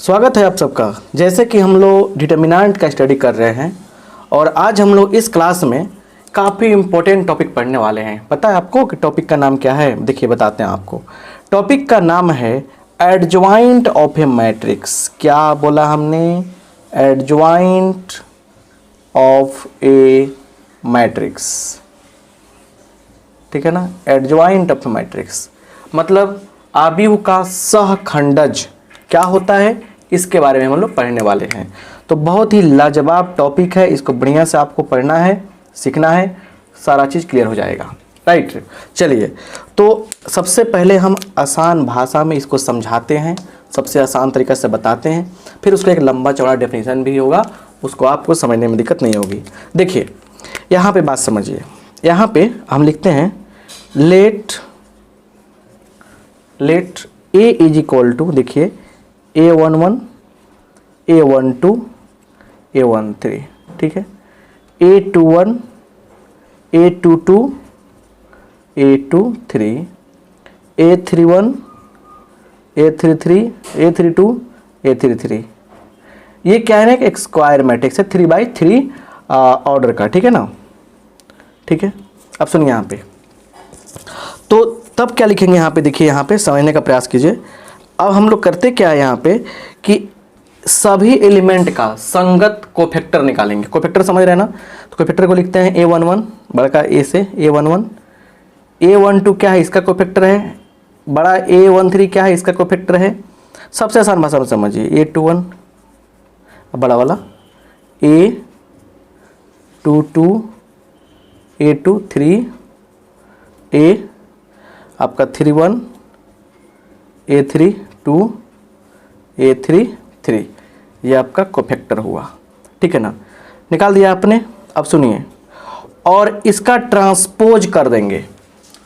स्वागत है आप सबका। जैसे कि हम लोग डिटर्मिनेंट का स्टडी कर रहे हैं और आज हम लोग इस क्लास में काफ़ी इम्पोर्टेंट टॉपिक पढ़ने वाले हैं। पता है आपको कि टॉपिक का नाम क्या है? देखिए बताते हैं आपको। टॉपिक का नाम है एडजॉइंट ऑफ ए मैट्रिक्स। क्या बोला हमने? एडजॉइंट ऑफ ए मैट्रिक्स, ठीक है ना। एडजॉइंट ऑफ ए मैट्रिक्स मतलब आव्यूह का सहखंडज क्या होता है, इसके बारे में हम लोग पढ़ने वाले हैं। तो बहुत ही लाजवाब टॉपिक है, इसको बढ़िया से आपको पढ़ना है, सीखना है, सारा चीज़ क्लियर हो जाएगा। राइट, चलिए तो सबसे पहले हम आसान भाषा में इसको समझाते हैं, सबसे आसान तरीक़े से बताते हैं, फिर उसका एक लंबा चौड़ा डेफिनेशन भी होगा, उसको आपको समझने में दिक्कत नहीं होगी। देखिए यहाँ पे बात समझिए। यहाँ पे हम लिखते हैं let A is equal to, देखिए A11 A12 A13, ठीक है। A21 A22 A23 A31 A33 A32 A33। ये क्या है ना, एक स्क्वायर मैट्रिक्स है 3x3 ऑर्डर का, ठीक है ना। ठीक है, अब सुनिए यहाँ पे तो तब क्या लिखेंगे यहाँ पे, देखिए यहाँ पे समझने का प्रयास कीजिए। अब हम लोग करते क्या है यहाँ पे कि सभी एलिमेंट का संगत कोफैक्टर निकालेंगे। कोफैक्टर समझ रहे हैं ना, तो कोफैक्टर को लिखते हैं A11 बड़ा A से A11, A12 क्या है, इसका कोफैक्टर है, बड़ा A13 क्या है, इसका कोफैक्टर है। सबसे आसान भाषा में समझिए, A21 बड़ा वाला A22 A23 A आपका 31 A32 A33, ये आपका कोफैक्टर हुआ, ठीक है ना। निकाल दिया आपने। अब सुनिए, और इसका ट्रांसपोज कर देंगे।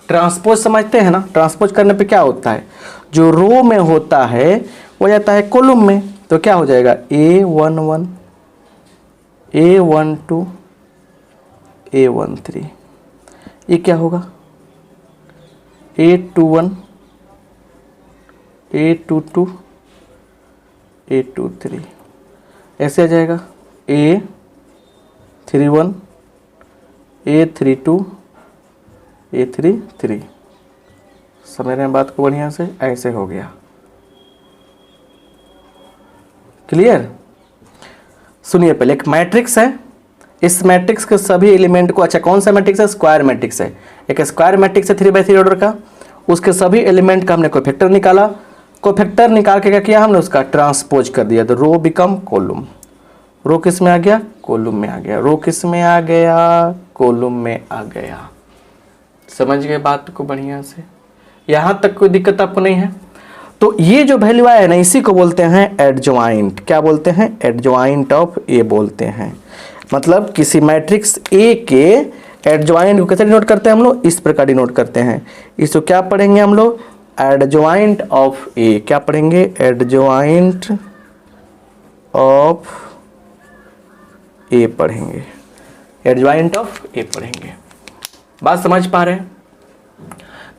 ट्रांसपोज समझते हैं ना, ट्रांसपोज करने पे क्या होता है, जो रो में होता है वो जाता है कॉलम में। तो क्या हो जाएगा A11 A12 A13, ये क्या होगा A21 A22 A23, ऐसे आ जाएगा A31 A32 A33। समझ रहे हैं बात को बढ़िया से? ऐसे हो गया, क्लियर। सुनिए पहले, एक मैट्रिक्स है, इस मैट्रिक्स के सभी एलिमेंट को, अच्छा कौन सा मैट्रिक्स है? स्क्वायर मैट्रिक्स है। एक स्क्वायर मैट्रिक्स है 3x3 ऑर्डर का, उसके सभी एलिमेंट का हमने कोफैक्टर निकाला। कोफैक्टर निकाल के क्या किया हमने, उसका ट्रांसपोज कर दिया, तो रो बिकम कॉलम। रो किस में आ गया? कॉलम में आ गया। रो किस में आ गया? कॉलम में आ गया। समझ गए बात को बढ़िया से? यहाँ तक कोई दिक्कत आपको नहीं है? तो ये जो वैल्यू आया है ना, इसी को बोलते हैं एडजॉइंट। क्या बोलते हैं? एडजॉइंट ऑफ ए बोलते हैं। मतलब किसी मैट्रिक्स ए के एडजॉइंट को कैसे डिनोट करते हैं हम लोग? इस प्रकार डिनोट करते हैं। इसको क्या पढ़ेंगे हम लोग? एडजॉइंट ऑफ ए। क्या पढ़ेंगे? एडजॉइंट ऑफ ए पढ़ेंगे। एडजॉइंट ऑफ ए पढ़ेंगे। बात समझ पा रहे हैं?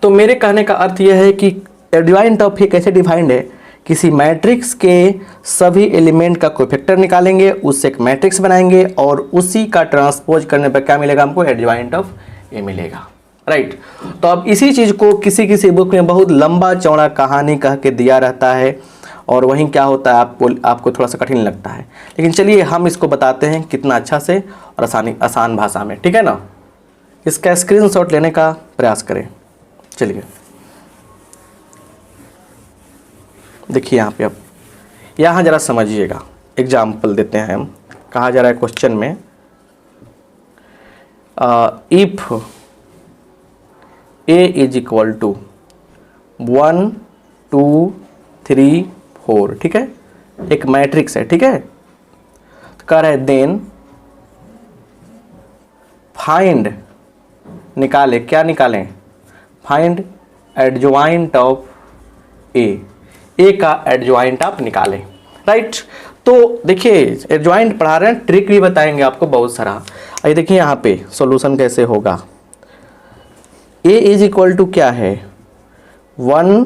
तो मेरे कहने का अर्थ यह है कि एडजॉइंट ऑफ ए कैसे डिफाइंड है, किसी मैट्रिक्स के सभी एलिमेंट का कोफैक्टर निकालेंगे, उससे एक मैट्रिक्स बनाएंगे और उसी का ट्रांसपोज करने पर क्या मिलेगा हमको? एडजॉइंट ऑफ ए मिलेगा। राइट। तो अब इसी चीज़ को किसी किसी बुक में बहुत लंबा चौड़ा कहानी कह के दिया रहता है और वहीं क्या होता है आपको थोड़ा सा कठिन लगता है। लेकिन चलिए हम इसको बताते हैं कितना अच्छा से और आसान भाषा में, ठीक है ना। इसका स्क्रीनशॉट लेने का प्रयास करें। चलिए देखिए यहाँ पे, अब यहाँ ज़रा समझिएगा। एग्जाम्पल देते हैं हम। कहा जा रहा है क्वेश्चन में, if A is equal to 1 2 3 4, ठीक है, एक मैट्रिक्स है, ठीक है। तो कह रहा है देन फाइंड, निकाले, क्या निकालें? फाइंड एडजॉइंट ऑफ ए का एडजॉइंट आप निकालें। राइट। तो देखिए एडजॉइंट पढ़ा रहे हैं, ट्रिक भी बताएंगे आपको बहुत सारा। आइए देखिए यहाँ पे सॉल्यूशन कैसे होगा। ए इज इक्वल टू क्या है? 1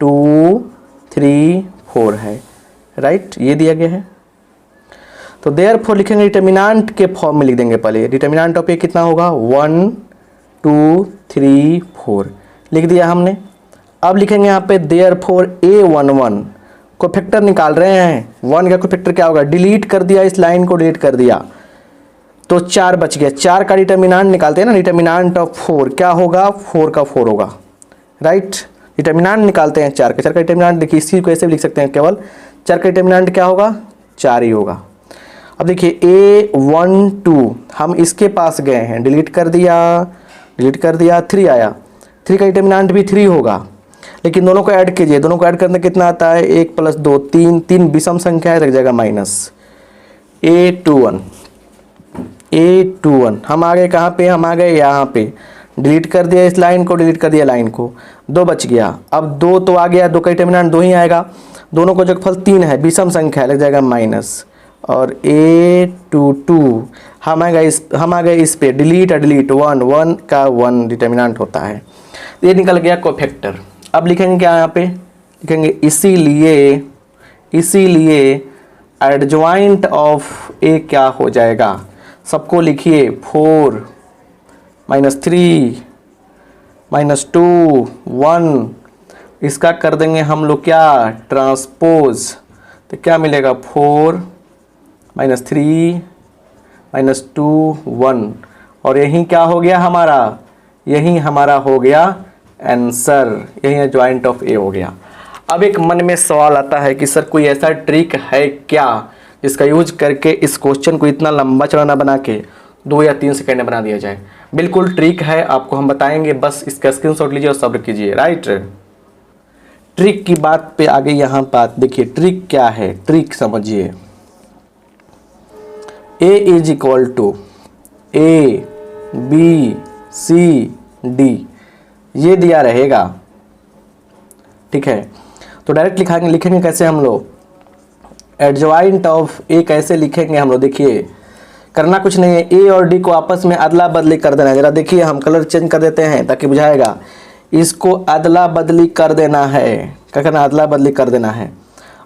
2 3 4 है। राइट, ये दिया गया है। तो देयरफॉर लिखेंगे डिटर्मिनेंट के फॉर्म में लिख देंगे पहले। डिटर्मिनेंट ऑफ ए कितना होगा 1 2 3 4 लिख दिया हमने। अब लिखेंगे यहाँ पे देयरफॉर A11 को फैक्टर निकाल रहे हैं। 1 का को फैक्टर क्या होगा, डिलीट कर दिया, इस लाइन को डिलीट कर दिया तो 4 बच गया। 4 का डिटर्मिनेंट निकालते हैं ना, डिटर्मिनेंट ऑफ 4 क्या होगा 4 का 4 होगा, राइट। डिटर्मिनेंट निकालते हैं 4 का डिटर्मिनेंट देखिए, इसी को ऐसे भी लिख सकते हैं, केवल 4 का डिटर्मिनेंट क्या होगा 4 ही होगा। अब देखिए A12 हम इसके पास गए हैं, डिलीट कर दिया 3 आया, 3 का डिटर्मिनेंट भी 3 होगा। लेकिन दोनों को ऐड कीजिए, दोनों को ऐड करने कितना आता है 1 + 2 3, 3 विषम संख्या है, लग जाएगा माइनस। A21 हम आ गए कहाँ पे, हम आ गए यहाँ पे, डिलीट कर दिया इस लाइन को, डिलीट कर दिया लाइन को, 2 बच गया। अब 2 तो आ गया, 2 का डिटर्मिनेंट 2 ही आएगा, दोनों को जोगफल 3 है, विषम संख्या है, लग जाएगा माइनस। और A22 हम आ गए इस पे, डिलीट 1 का 1 डिटर्मिनेंट होता है, ये निकल गया कोफैक्टर। अब लिखेंगे क्या यहाँ पे, लिखेंगे इसीलिए एडजॉइंट ऑफ ए क्या हो जाएगा, सबको लिखिए 4 -3 -2 1, इसका कर देंगे हम लोग क्या ट्रांसपोज, तो क्या मिलेगा 4 -3 -2 1, और यही क्या हो गया हमारा, यही हमारा हो गया आंसर, यही जॉइंट ऑफ ए हो गया। अब एक मन में सवाल आता है कि सर कोई ऐसा ट्रिक है क्या जिसका यूज करके इस क्वेश्चन को इतना लंबा चौड़ा बना के 2 या 3 सेकंड में बना दिया जाए। बिल्कुल ट्रिक है, आपको हम बताएंगे, बस इसका स्क्रीनशॉट लीजिए और सब्र कीजिए, राइट। ट्रिक की बात पे आगे, यहाँ बात देखिए ट्रिक क्या है, ट्रिक समझिए। A = A B C D ये दिया रहेगा, ठीक है। तो डायरेक्ट लिखेंगे कैसे हम लोग, एडजॉइंट ऑफ ए कैसे लिखेंगे हम लोग, देखिए करना कुछ नहीं है, ए और डी को आपस में अदला बदली कर देना है। जरा देखिए हम कलर चेंज कर देते हैं ताकि बुझाएगा, इसको अदला बदली कर देना है, क्या करना अदला बदली कर देना है,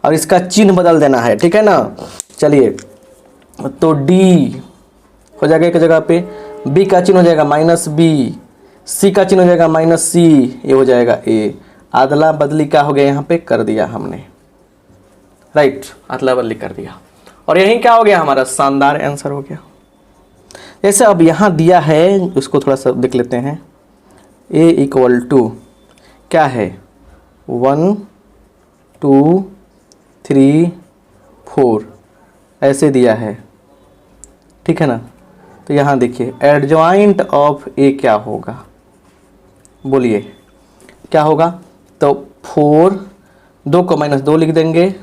और इसका चिन्ह बदल देना है, ठीक है ना। चलिए तो डी हो जाएगा एक जगह पे, बी का चिन्ह हो जाएगा -B, सी का चिन्ह हो जाएगा -C, ये हो जाएगा ए। अदला बदली क्या हो गया यहाँ पे कर दिया हमने, राइट, अदला बदली कर दिया, और यही क्या हो गया हमारा शानदार आंसर हो गया। जैसे अब यहाँ दिया है उसको थोड़ा सा देख लेते हैं। A = क्या है 1 2 3 4 ऐसे दिया है, ठीक है ना। तो यहाँ देखिए एडजॉइंट ऑफ ए क्या होगा, बोलिए क्या होगा। तो 4, 2 को -2 लिख देंगे,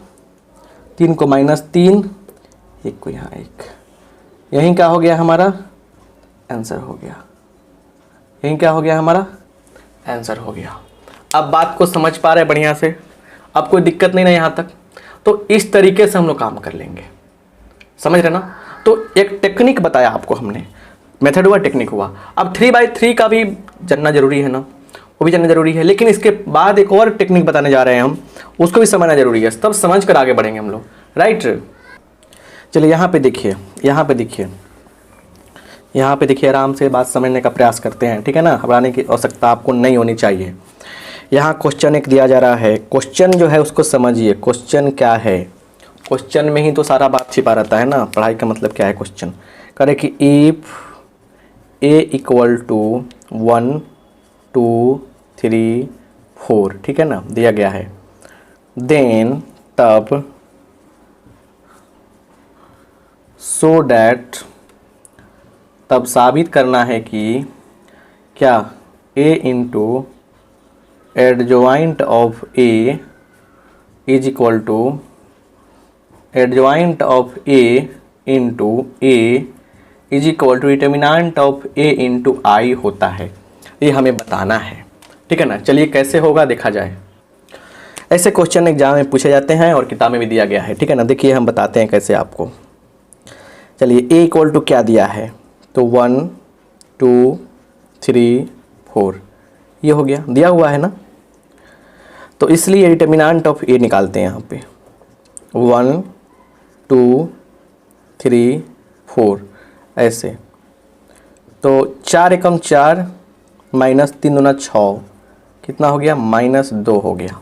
3 को -3, 1 को यहाँ 1, यही क्या हो गया हमारा आंसर हो गया, यही क्या हो गया हमारा आंसर हो गया। अब बात को समझ पा रहे हैं बढ़िया से, अब कोई दिक्कत नहीं ना यहाँ तक। तो इस तरीके से हम लोग काम कर लेंगे, समझ रहे ना। तो एक टेक्निक बताया आपको हमने, मेथड हुआ टेक्निक हुआ। अब 3/3 का भी जानना जरूरी है ना, वो भी जानना जरूरी है, लेकिन इसके बाद एक और टेक्निक बताने जा रहे हैं हम, उसको भी समझना जरूरी है, तब समझ कर आगे बढ़ेंगे हम लोग, राइट। चलिए यहाँ पे देखिए, यहाँ पे देखिए आराम से बात समझने का प्रयास करते हैं, ठीक है ना। घबराने की आवश्यकता आपको नहीं होनी चाहिए। यहाँ क्वेश्चन एक दिया जा रहा है, क्वेश्चन जो है उसको समझिए, क्वेश्चन क्या है, क्वेश्चन में ही तो सारा बात छिपा रहता है ना, पढ़ाई का मतलब क्या है। क्वेश्चन करे कि इफ A = 1 2 3 4, ठीक है ना, दिया गया है, देन तब सो डैट, तब साबित करना है कि क्या A * adjoint of A = adjoint of A × A = determinant of A × I होता है। ये हमें बताना है, ठीक है ना। चलिए कैसे होगा देखा जाए। ऐसे क्वेश्चन एग्जाम में पूछे जाते हैं और किताब में भी दिया गया है, ठीक है ना। देखिए हम बताते हैं कैसे आपको। चलिए A = क्या दिया है, तो 1 2 3 4 ये हो गया, दिया हुआ है ना। तो इसलिए डिटर्मिनेंट ऑफ A निकालते हैं यहाँ पे, 1 2 3 4 ऐसे। तो 4 एकम 4 माइनस 3 दूना 6, कितना हो गया -2 हो गया।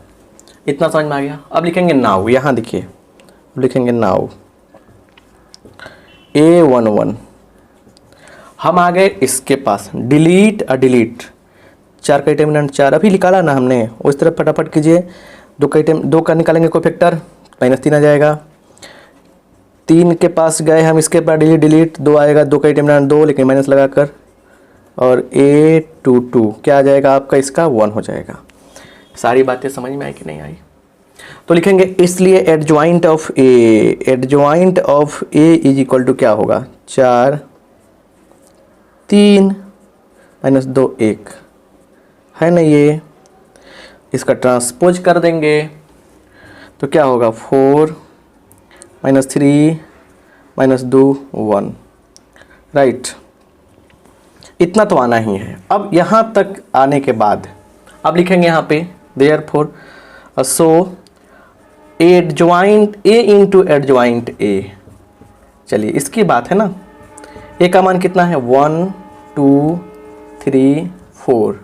इतना समझ में आ गया। अब लिखेंगे नाउ, यहाँ देखिए, अब लिखेंगे नाउ A11। हम आ गए इसके पास, डिलीट डिलीट 4 का डिटरमिनेंट 4 अभी निकाला ना हमने, उस तरफ फटाफट कीजिए। 2 का निकालेंगे कोफैक्टर, -3 आ जाएगा। 3 के पास गए हम, इसके पास डिलीट डिलीट 2 आएगा, 2 का डिटरमिनेंट 2 लेकिन माइनस लगाकर, और A22 क्या आ जाएगा आपका, इसका 1 हो जाएगा। सारी बातें समझ में आई कि नहीं आई? तो लिखेंगे इसलिए adjoint of A is equal to क्या होगा, 4 3 -2 1 है ना। ये इसका ट्रांसपोज कर देंगे तो क्या होगा, 4 -3 -2 1, राइट। इतना तो आना ही है। अब यहाँ तक आने के बाद अब लिखेंगे यहाँ पे therefore so adjoint A into adjoint A. चलिए इसकी बात है ना, ए का मान कितना है, 1 2 3 4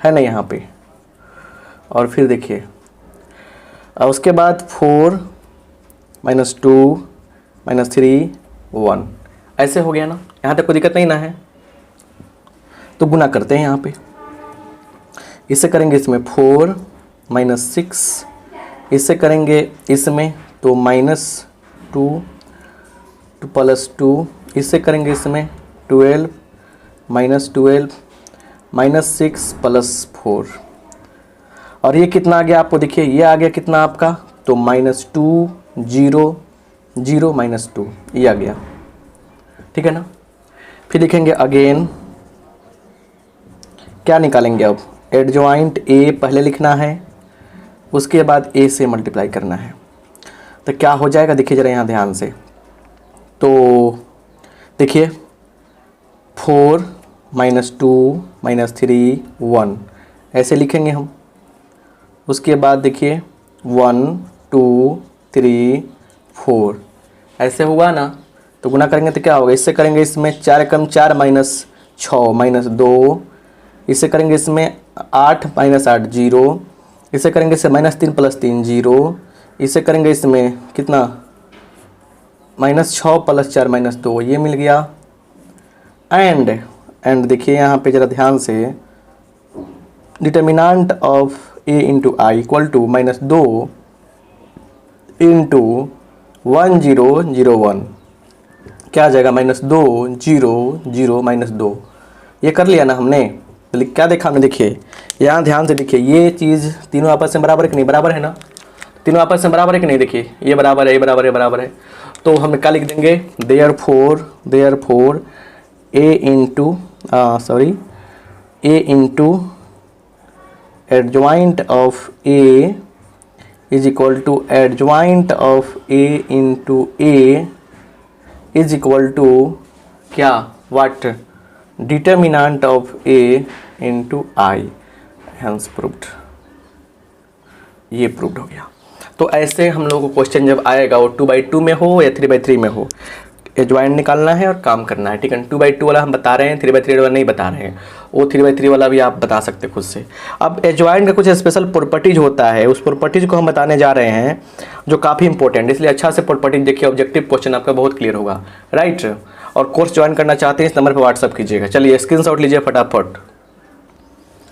है ना यहाँ पे। और फिर देखिए उसके बाद 4 -2 -3 1 ऐसे हो गया ना। यहाँ तक कोई दिक्कत नहीं ना है। तो गुना करते हैं यहाँ पे, इससे करेंगे इसमें 4 -6, इससे करेंगे इसमें तो -2 +2, इससे करेंगे इसमें 12 -12 -6 +4। और ये कितना आ गया आपको, देखिए ये आ गया कितना आपका, तो -2 0 0 -2 ये आ गया, ठीक है ना। फिर लिखेंगे अगेन, क्या निकालेंगे अब, एडजॉइंट ए पहले लिखना है, उसके बाद ए से मल्टीप्लाई करना है। तो क्या हो जाएगा, देखिए ज़रा यहाँ ध्यान से। तो देखिए 4 -2 -3 1 ऐसे लिखेंगे हम। उसके बाद देखिए 1 2 3 4 ऐसे हुआ ना। तो गुना करेंगे तो क्या होगा, इससे करेंगे इसमें 4 कम 4 -6 -2, इससे करेंगे इसमें 8 -8 0, इससे करेंगे इससे -3 +3 0, इससे करेंगे इसमें कितना -6 + 4 -2 ये मिल गया। एंड देखिए यहाँ पे ज़रा ध्यान से, determinant of A into I equal to -2 into 1 0 0 1 क्या आ जाएगा, -2 0 0 -2। ये कर लिया ना हमने। तो क्या देखा हमने, देखिए यहाँ ध्यान से देखिए, ये चीज़ तीनों आपस में बराबर है कि नहीं, बराबर है ना। तीनों आपस में बराबर है कि नहीं, देखिए ये बराबर है, ये बराबर है, बराबर है। तो हम क्या लिख देंगे, therefore A into adjoint of A is equal to adjoint of A into A is equal to क्या, what, determinant of A into I, hence proved. ये प्रूव्ड हो गया। तो ऐसे हम लोगों को क्वेश्चन जब आएगा वो 2/2 में हो या 3/3 में हो, एडजॉइंट निकालना है और काम करना है, ठीक है। 2/2 वाला हम बता रहे हैं, 3/3 वाला नहीं बता रहे हैं। वो 3/3 वाला भी आप बता सकते खुद से। अब एडजॉइंट का कुछ स्पेशल प्रॉपर्टीज होता है, उस प्रॉपर्टीज को हम बताने जा रहे हैं जो काफ़ी इंपॉर्टेंट, इसलिए अच्छा से प्रॉपर्टीज देखिए, ऑब्जेक्टिव क्वेश्चन आपका बहुत क्लियर होगा, राइट। और कोर्स ज्वाइन करना चाहते हैं इस नंबर पर व्हाट्सअप कीजिएगा। चलिए स्क्रीनशॉट लीजिए फटाफट।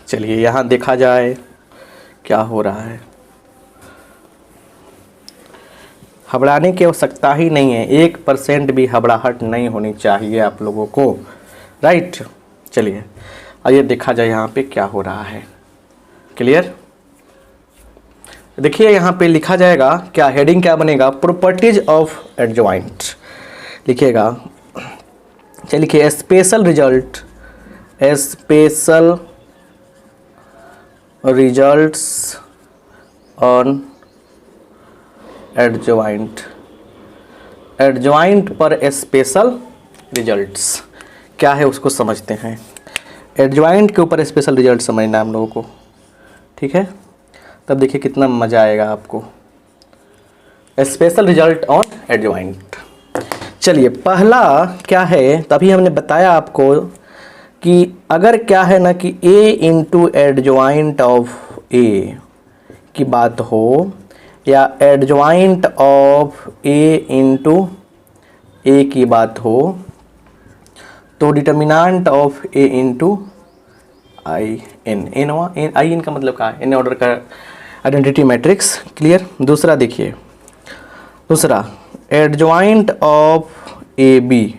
चलिए यहाँ देखा जाए क्या हो रहा है। घबराने की आवश्यकता ही नहीं है, 1% भी घबराहट नहीं होनी चाहिए आप लोगों को, राइट। चलिए आइए देखा जाए यहाँ पे क्या हो रहा है, क्लियर। देखिए यहाँ पे लिखा जाएगा क्या, हेडिंग क्या बनेगा, प्रॉपर्टीज ऑफ एडजॉइंट लिखिएगा। चलिए लिखिए स्पेशल रिजल्ट्स ऑन एडजॉइंट पर स्पेशल रिजल्ट्स क्या है उसको समझते हैं। एडजॉइंट के ऊपर स्पेशल रिजल्ट समझना है हम लोगों को, ठीक है। तब देखिए कितना मज़ा आएगा आपको। Special result on adjoint. चलिए पहला क्या है, तभी हमने बताया आपको कि अगर क्या है ना कि A into adjoint of A की बात हो या adjoint of A into A की बात हो तो determinant of A into I n, n हुआ एन, आई एन का मतलब क्या है, एन ऑर्डर का आइडेंटिटी मैट्रिक्स। क्लियर। दूसरा देखिए, दूसरा एडजॉइंट ऑफ ए बी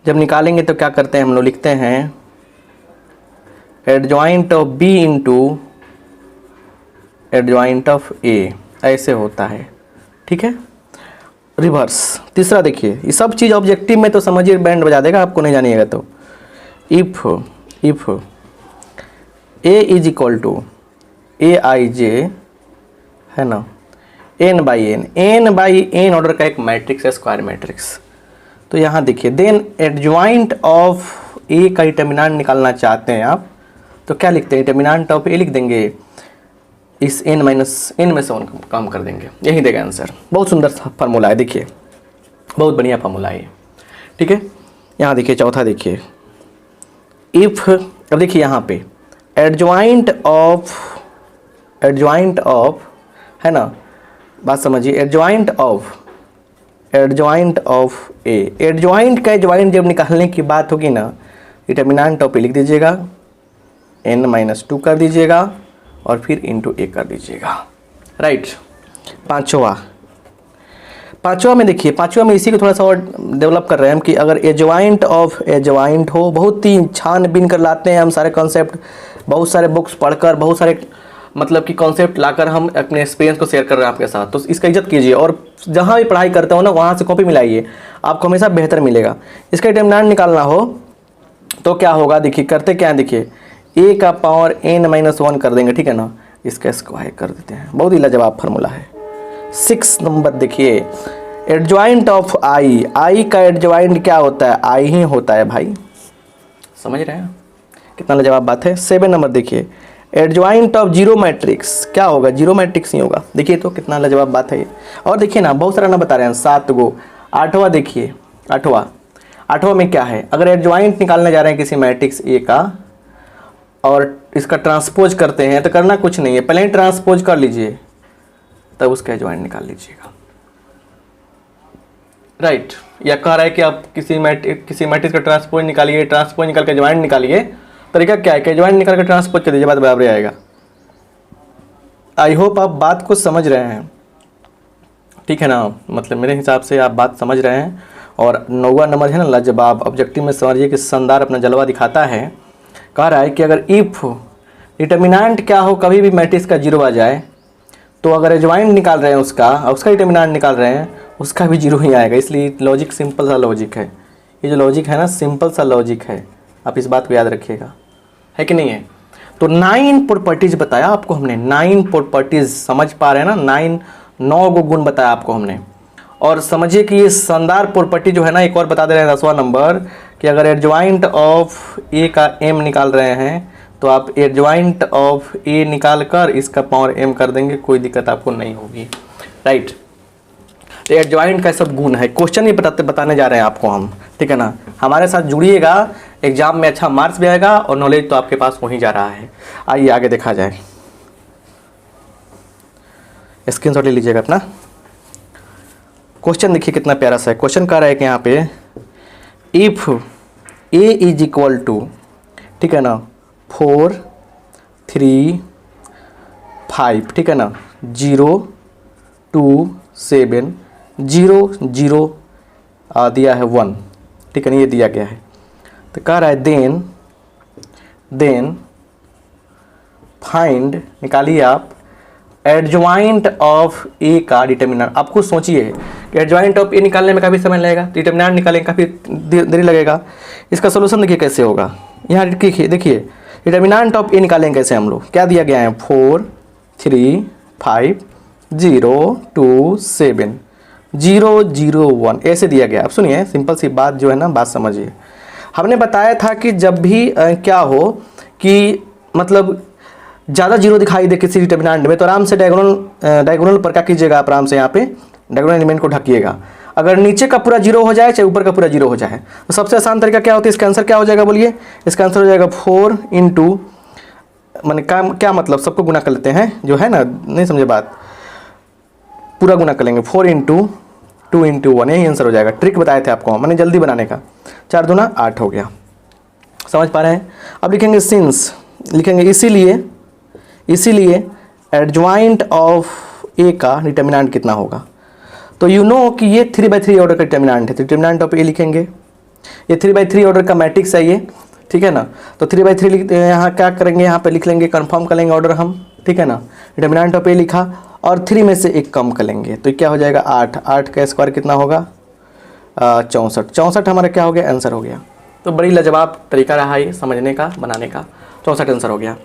जब निकालेंगे तो क्या करते हैं हम लोग, लिखते हैं adjoint of B into adjoint of A, ऐसे होता है। ठीक है, रिवर्स। तीसरा देखिए, ये सब चीज़ ऑब्जेक्टिव में तो समझिए बैंड बजा देगा आपको, नहीं जानिएगा तो। If A is equal to A I J है ना, N by N, N by N order का एक मैट्रिक्स है, स्क्वायर मैट्रिक्स। तो यहाँ देखिए, देन एडजॉइंट ऑफ ए का डिटर्मिनेंट निकालना चाहते हैं आप तो क्या लिखते हैं, डिटर्मिनेंट ऑफ ए लिख देंगे, इस n माइनस एन में से वन कम कर देंगे, यही देगा आंसर। बहुत सुंदर फार्मूला है, देखिए बहुत बढ़िया फार्मूला है। ठीक है, यहाँ देखिए चौथा देखिए, इफ, अब देखिए यहाँ पे एडजॉइंट ऑफ है ना, बात समझिए, एडजॉइंट ऑफ ए, एडजॉइंट का एडजॉइंट जब निकालने की बात होगी ना, डिटर्मिनेंट ऑफ ए लिख दीजिएगा, n-2 कर दीजिएगा और फिर इंटू ए कर दीजिएगा। राइट। पांचवा में देखिए, पांचवा में इसी को थोड़ा सा और डेवलप कर रहे हैं हम कि अगर एडजॉइंट ऑफ एडजॉइंट हो, बहुत ही छानबीन कर लाते हैं हम सारे कॉन्सेप्ट, बहुत सारे बुक्स पढ़कर, बहुत सारे मतलब कि कॉन्सेप्ट लाकर हम अपने एक्सपीरियंस को शेयर कर रहे हैं आपके साथ। तो इसका इज्जत कीजिए और जहाँ भी पढ़ाई करते हो ना वहाँ से कॉपी मिलाइए, आपको हमेशा बेहतर मिलेगा। इसका डिटर्मिनेंट निकालना हो तो क्या होगा, देखिए करते क्या है, देखिए ए का पावर n-1 कर देंगे, ठीक है ना, इसका स्क्वायर कर देते हैं। बहुत ही लाजवाब फार्मूला है। 6 नंबर देखिए, एडजॉइंट ऑफ आई, आई का एडजॉइंट क्या होता है, आई ही होता है भाई, समझ रहे हैं कितना लाजवाब बात है। 7 नंबर देखिए, एडजॉइंट ऑफ जीरो मैट्रिक्स क्या होगा, जीरो मैट्रिक्स ही होगा। देखिए तो कितना लाजवाब बात है ये। और देखिए ना, बहुत सारा ना बता रहे हैं, 7 गो। 8वां देखिए, 8वां में क्या है, अगर एडजॉइंट निकालने जा रहे हैं किसी मैट्रिक्स ए का और इसका ट्रांसपोज करते हैं तो करना कुछ नहीं है, पहले ट्रांसपोज कर लीजिए तब उसका एडजॉइंट निकाल लीजिएगा। राइट। या कह रहा है कि आप किसी मैट्रिक्स का ट्रांसपोज निकालिए, ट्रांसपोज निकाल के एडजॉइंट निकालिए। तरीका क्या है कि एडजॉइंट निकाल के ट्रांसपोज कर दीजिए, बात बराबर आएगा। आई होप आप बात को समझ रहे हैं, ठीक है ना, मतलब मेरे हिसाब से आप बात समझ रहे हैं। और 9वां नंबर है ना, लाजवाब, ऑब्जेक्टिव में समझिए कि शानदार अपना जलवा दिखाता है। कह रहा है कि अगर इफ डिटर्मिनेंट क्या हो, कभी भी मैट्रिक्स का जीरो आ जाए तो अगर एडजॉइंट निकाल रहे हैं उसका और उसका डिटर्मिनेंट निकाल रहे हैं, उसका भी जीरो ही आएगा। इसलिए लॉजिक सिंपल सा लॉजिक है, ये जो लॉजिक है ना, सिंपल सा लॉजिक है, आप इस बात को याद रखिएगा, है कि नहीं है। तो 9 प्रॉपर्टीज बताया आपको हमने, 9 प्रॉपर्टीज, समझ पा रहे हैं ना, 9 गो गुण बताया आपको हमने। और समझिए कि ये शानदार प्रॉपर्टी जो है ना, एक और बता दे रहे हैं 10वां नंबर, कि अगर एडजॉइंट ऑफ ए का m निकाल रहे हैं तो आप एडजॉइंट ऑफ ए निकाल कर इसका पावर m कर देंगे, कोई दिक्कत आपको नहीं होगी। राइट। तो एडजॉइंट का सब गुण है, क्वेश्चन ही बताने जा रहे हैं आपको हम, ठीक है ना। हमारे साथ जुड़िएगा, एग्जाम में अच्छा मार्क्स भी आएगा और नॉलेज तो आपके पास वहीं जा रहा है। आइए आगे देखा जाए, स्क्रीनशॉट ले लीजिएगा अपना। क्वेश्चन देखिए कितना प्यारा सा है। क्वेश्चन कह रहा है कि यहाँ पे if A is equal to, ठीक है ना, 4 3 5, ठीक है ना, 0 2 7 0 0 दिया है 1, ठीक है ना, ये दिया गया है। तो कह रहा है देन फाइंड, निकालिए आप एडजॉइंट ऑफ ए का डिटर्मिनेंट। आप खुद सोचिए कि एडजॉइंट ऑफ ए निकालने में काफ़ी समय लगेगा, डिटर्मिनेंट निकालने में काफ़ी देरी लगेगा। इसका सोल्यूशन देखिए कैसे होगा। यहाँ देखिए डिटर्मिनेंट ऑफ ए निकालेंगे कैसे हम लोग, क्या दिया गया है, 4 3 5 0 2 7 0 0 1 ऐसे दिया गया। अब सुनिए, सिंपल सी बात जो है ना, बात समझिए। हमने बताया था कि जब भी क्या हो कि मतलब ज़्यादा जीरो दिखाई दे किसी डिटर्मिनेंट में तो आराम से डायगोनल पर क्या कीजिएगा, आप आराम से यहाँ पे डायगोनल एलिमेंट को ढकिएगा। अगर नीचे का पूरा जीरो हो जाए चाहे ऊपर का पूरा जीरो हो जाए, तो सबसे आसान तरीका क्या होता है, इसका आंसर क्या हो जाएगा बोलिए, इसका आंसर हो जाएगा 4 इंटू, मैंने क्या मतलब, सबको गुना कर लेते हैं जो है ना, नहीं समझे बात, पूरा गुना कर लेंगे, 4 इंटू 2 इंटू 1, यही आंसर हो जाएगा। ट्रिक बताए थे आपको मैंने जल्दी बनाने का, 4 दूना 8 हो गया, समझ पा रहे हैं। अब लिखेंगे सिंस, लिखेंगे इसीलिए एडजॉइंट ऑफ ए का डिटर्मिनेंट कितना होगा। तो यू नो कि ये 3/3 ऑर्डर का डिटर्मिनेंट है, तो डिटर्मिनेंट ऑफ ए लिखेंगे, ये 3/3 ऑर्डर का मैट्रिक्स है ये, ठीक है ना। तो 3/3 यहाँ क्या करेंगे, यहाँ पे लिख लेंगे, कंफर्म कर लेंगे ऑर्डर हम, ठीक है ना। डिटर्मिनेंट ऑफ ए लिखा और 3 में से 1 कम कर लेंगे, तो क्या हो जाएगा 8, 8 का स्क्वायर कितना होगा 64, 64 हमारा क्या हो गया, आंसर हो गया। तो बड़ी लाजवाब तरीका रहा ये समझने का, बनाने का, 64 आंसर हो गया।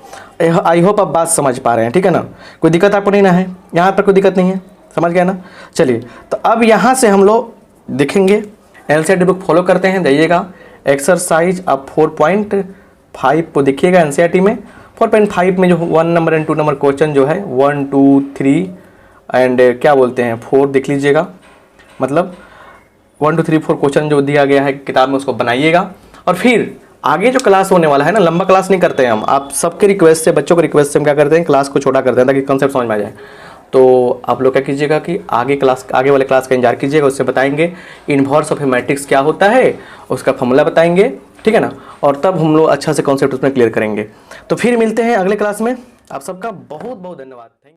आई होप आप बात समझ पा रहे हैं, ठीक है ना, कोई दिक्कत आपको नहीं ना है, यहाँ पर कोई दिक्कत नहीं है, समझ गया ना। चलिए तो अब यहाँ से हम लोग देखेंगे, एनसीईआरटी बुक फॉलो करते हैं, जाइएगा एक्सरसाइज अब 4.5 को देखिएगा एनसीईआरटी में। 4.5 में जो 1 नंबर एंड 2 नंबर क्वेश्चन जो है 1 2 3 एंड क्या बोलते हैं 4 देख लीजिएगा, मतलब 1 2 3 4 क्वेश्चन जो दिया गया है किताब में उसको बनाइएगा। और फिर आगे जो क्लास होने वाला है ना, लंबा क्लास नहीं करते हैं हम, आप सबके रिक्वेस्ट से, बच्चों के रिक्वेस्ट से हम क्या करते हैं, क्लास को छोटा करते हैं ताकि कंसेप्ट समझ में आ जाए। तो आप लोग क्या कीजिएगा कि आगे वाले क्लास का इंतजार कीजिएगा, उससे बताएंगे इनवर्स ऑफ ए मैट्रिक्स क्या होता है, उसका फॉर्मूला बताएंगे, ठीक है ना, और तब हम लोग अच्छा से कॉन्सेप्ट उसमें क्लियर करेंगे। तो फिर मिलते हैं अगले क्लास में, आप सबका बहुत बहुत धन्यवाद, थैंक यू।